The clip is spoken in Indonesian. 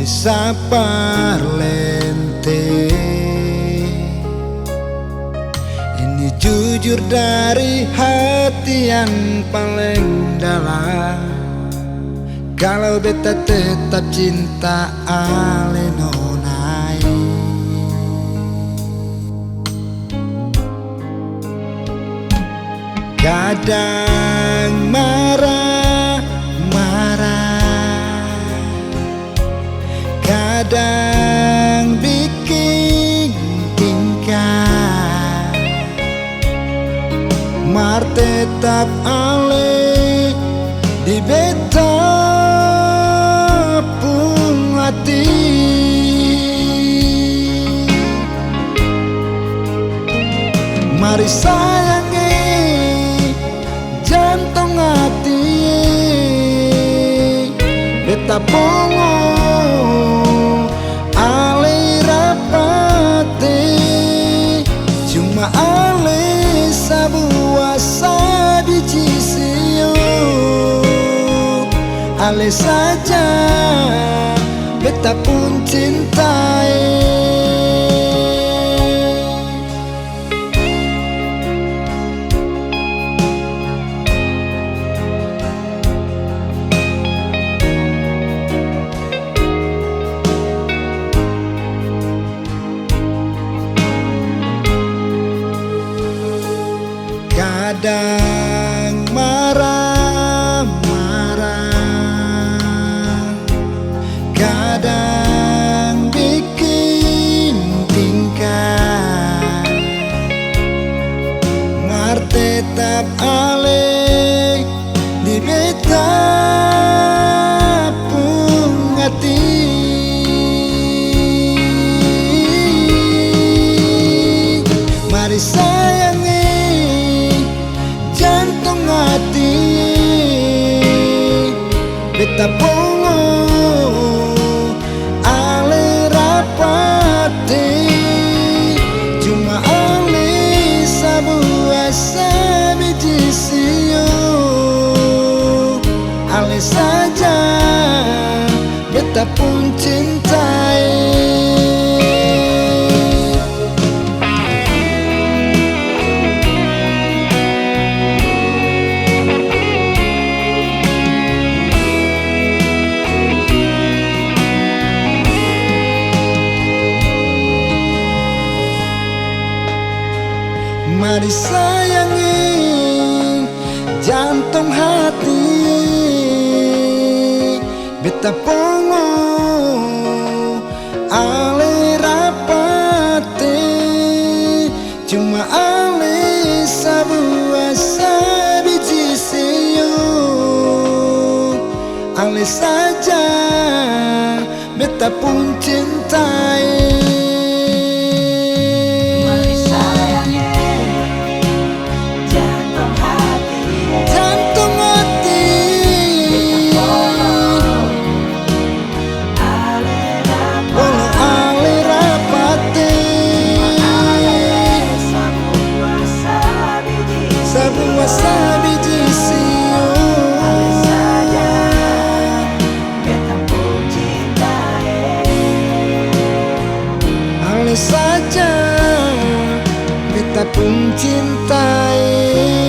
sapar lente. Ini jujur dari hati yang paling dalam. Kalau beta tetap cinta ale nonai. Kadang marah-marah, kadang bikin tingkah, mar tetap ale di beta pun hati. Mari sayangi jantung hati, beta pongo ale rapate, cuma ale sabuah sabiji sio, ale saja beta pun cintai. Kadang marah-marah, kadang bikin tingkah, mar tetap ale di beta pun hati. Mari sayangi jantung hati, beta pongo ale rapate, cuma ale sabuah sabiji sio, ale saja beta pun cintai. Mari sayangi jantung hati, beta pongo ale rapate, cuma ale sabuah sabiji sio, ale saja beta pun cintai. Sabuah sabiji sio, ale saja beta pun cintai. Ale saja beta pun cintai.